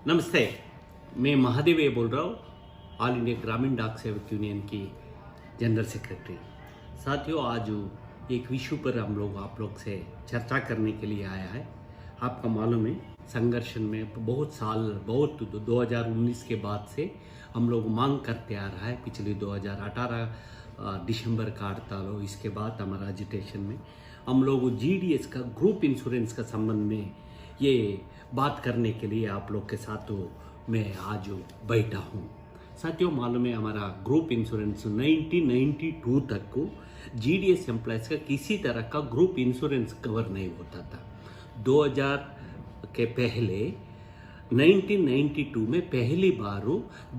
नमस्ते, मैं महादेव बोल रहा हूँ, ऑल इंडिया ग्रामीण डाक सेवक यूनियन की जनरल सेक्रेटरी। साथियों, आज एक विषय पर हम लोग आप लोग से चर्चा करने के लिए आया है। आपका मालूम है, संघर्ष में बहुत 2019 के बाद से हम लोग मांग करते आ रहा है। पिछले 2018 दिसंबर का हड़ताल हो, इसके बाद हमारा एजिटेशन में हम लोग जीडीएस का ग्रुप इंश्योरेंस का संबंध में ये बात करने के लिए आप लोग के साथ मैं आज बैठा हूँ। साथियों, मालूम है, हमारा ग्रुप इंश्योरेंस 1992 तक को जीडीएस एम्प्लॉयज का किसी तरह का ग्रुप इंश्योरेंस कवर नहीं होता था। 2000 के पहले 1992 में पहली बार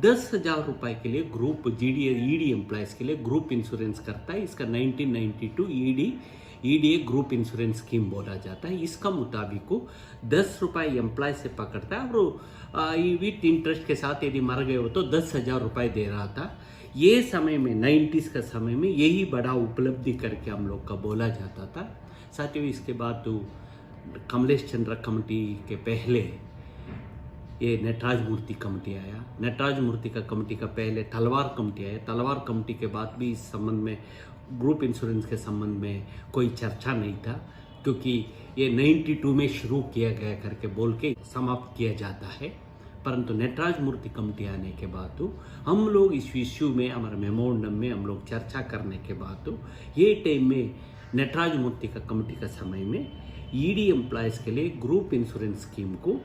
10,000 रुपए के लिए ग्रुप ईडी एम्प्लॉयज के लिए ग्रुप इंश्योरेंस करता है। इसका 1992 ईडीए ग्रुप इंश्योरेंस स्कीम बोला जाता है। इसका मुताबिक 10 रुपए एम्प्लॉय से पकड़ता है और विथ इंटरेस्ट के साथ यदि मर गए हो तो 10,000 रुपए दे रहा था। ये समय में 90s का समय में यही बड़ा उपलब्धि करके हम लोग का बोला जाता था। साथियों, इसके बाद तो कमलेश चंद्र कमेटी के पहले ये नटराज मूर्ति कमेटी आया। नटराज मूर्ति का कमेटी का पहले तलवार कमेटी आया। तलवार कमेटी के बाद भी इस संबंध में ग्रुप इंश्योरेंस के संबंध में कोई चर्चा नहीं था, क्योंकि ये 92 में शुरू किया गया करके बोल के समाप्त किया जाता है। परंतु नटराज मूर्ति कमेटी आने के बाद हम लोग इस इश्यू में हमारे मेमोरेंडम में हम लोग चर्चा करने के बाद ये टाइम में नटराज मूर्ति का कमेटी का समय में ईडी एम्प्लॉयज के लिए ग्रुप इंश्योरेंस स्कीम को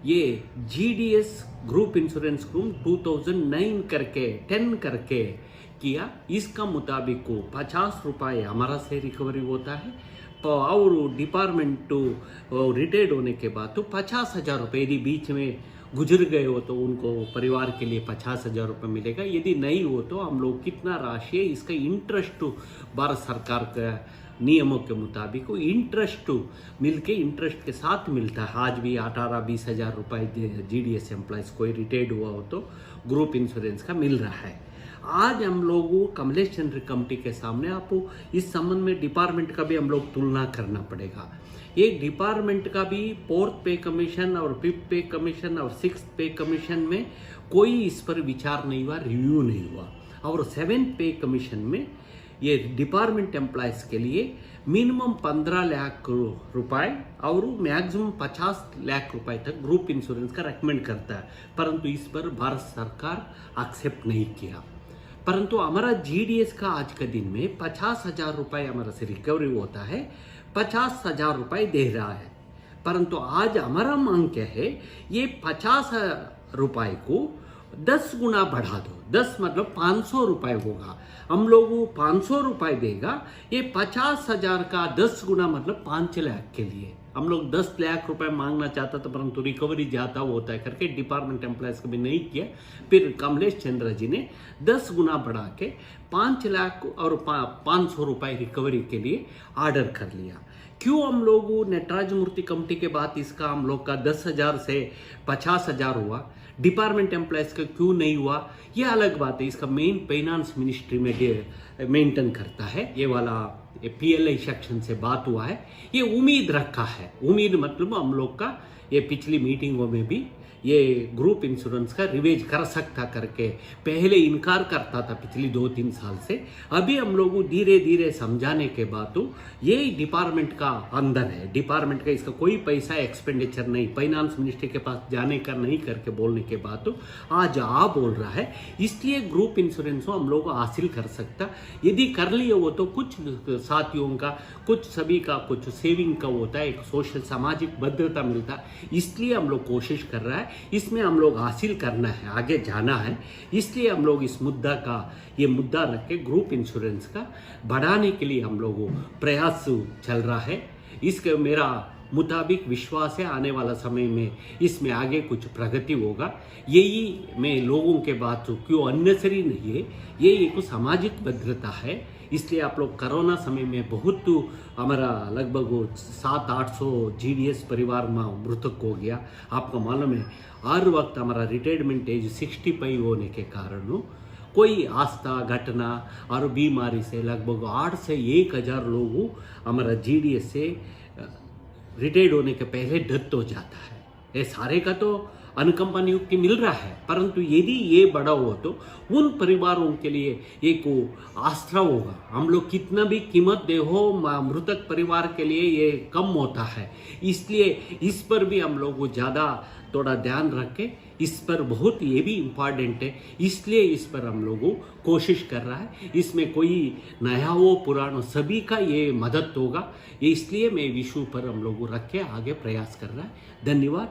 ये जीडीएस ग्रुप इंश्योरेंस स्कीम 2009 करके 10 करके किया। इसका मुताबिक 50 रुपये हमारा से रिकवरी होता है और डिपार्टमेंट रिटायर्ड होने के बाद तो 50,000 रुपये यदि बीच में गुजर गए हो तो उनको परिवार के लिए 50,000 रुपये मिलेगा। यदि नहीं हो तो हम लोग कितना राशि है इसका इंटरेस्ट भारत सरकार का नियमों के मुताबिक इंटरेस्ट मिलके इंटरेस्ट के साथ मिलता है। आज भी 18-20,000 रुपये जीडीएस एम्प्लॉयज कोई रिटायर्ड हुआ हो तो ग्रुप इंश्योरेंस का मिल रहा है। आज हम लोगों कमलेश चंद्र कमेटी के सामने आपको इस संबंध में डिपार्टमेंट का भी हम लोग तुलना करना पड़ेगा। एक डिपार्टमेंट का भी 4th पे कमीशन और 5th पे कमीशन और 6th पे कमीशन में कोई इस पर विचार नहीं हुआ, रिव्यू नहीं हुआ। और 7th पे कमीशन में ये डिपार्टमेंट एम्प्लॉयज के लिए मिनिमम 15 लाख रुपए और मैक्सिमम 50 लाख रुपए तक ग्रुप इंश्योरेंस का रेकमेंड करता है। परंतु इस पर भारत सरकार एक्सेप्ट नहीं किया। परंतु हमारा जीडीएस का आज के दिन में 50,000 रुपए हमारा से रिकवरी होता है, 50,000 रुपए दे रहा है। परंतु आज हमारा मांग क्या है, ये 50 रुपए को 10 गुना बढ़ा दो। 10 मतलब 500 रुपए होगा। हम लोग 500 रुपए देगा, ये 50,000 का 10 गुना मतलब 5 लाख के लिए हम लोग 10 लाख रुपए मांगना चाहता था, परंतु रिकवरी ज़्यादा होता है करके डिपार्टमेंट एम्प्लॉयज कभी नहीं किया। फिर कमलेश चंद्र जी ने 10 गुना बढ़ा के 5 लाख और 500 रुपए रिकवरी के लिए ऑर्डर कर लिया। क्यों हम लोग नटराज मूर्ति कमेटी के बाद इसका हम लोग का 10,000 से 50,000 हुआ, डिपार्टमेंट एम्प्लॉयज का क्यों नहीं हुआ, ये अलग बात है। इसका मेन फाइनेंस मिनिस्ट्री में मेंटेन करता है। ये वाला पीएलआई सेक्शन से बात हुआ है। ये उम्मीद रखा है, उम्मीद मतलब हम लोग का ये पिछली मीटिंगों में भी ये ग्रुप इंश्योरेंस का रिवेज कर सकता करके पहले इनकार करता था पिछली 2-3 साल से। अभी हम लोग धीरे धीरे समझाने के बाद ये डिपार्टमेंट का अंदर है, डिपार्टमेंट का इसका कोई पैसा एक्सपेंडिचर नहीं, फाइनेंस मिनिस्ट्री के पास जाने का नहीं करके बोलने के बाद आज बोल रहा है। इसलिए ग्रुप इंश्योरेंस हम लोग हासिल कर सकता। यदि कर लिए वो तो कुछ साथियों का, कुछ सभी का, कुछ सेविंग का होता है, एक सोशल सामाजिक भद्रता मिलता है। इसलिए हम लोग कोशिश कर रहा है, इसमें हम लोग हासिल करना है, आगे जाना है। इसलिए हम लोग इस मुद्दा का ये मुद्दा रख के ग्रुप इंश्योरेंस का बढ़ाने के लिए हम लोग प्रयास चल रहा है। इसके मेरा मुताबिक विश्वास है आने वाला समय में इसमें आगे कुछ प्रगति होगा। यही मैं लोगों के बात क्यों अननेसरी नहीं है, ये एक सामाजिक भद्रता है। इसलिए आप लोग कोरोना समय में बहुत हमारा लगभग 700-800 जीडीएस परिवार में मृतक हो गया। आपको मालूम है, हर वक्त हमारा रिटायरमेंट एज 65 होने के कारण कोई आस्था घटना और बीमारी से लगभग 8 से 1,000 लोग हमारा जीडीएस से रिटायर्ड होने के पहले डेथ हो जाता है। ये सारे का तो अनुकंपा नियुक्ति मिल रहा है, परंतु यदि ये बड़ा हो तो उन परिवारों के लिए एक आस्था होगा। हम लोग कितना भी कीमत दे हो, मृतक परिवार के लिए ये कम होता है, इसलिए इस पर भी हम लोग को ज़्यादा थोड़ा ध्यान रख के इस पर बहुत ये भी इम्पॉर्टेंट है, इसलिए इस पर हम लोगों कोशिश कर रहा है। इसमें कोई नया हो पुराना सभी का ये मदद होगा, इसलिए मैं विषय पर हम लोग रख के आगे प्रयास कर रहा है। धन्यवाद।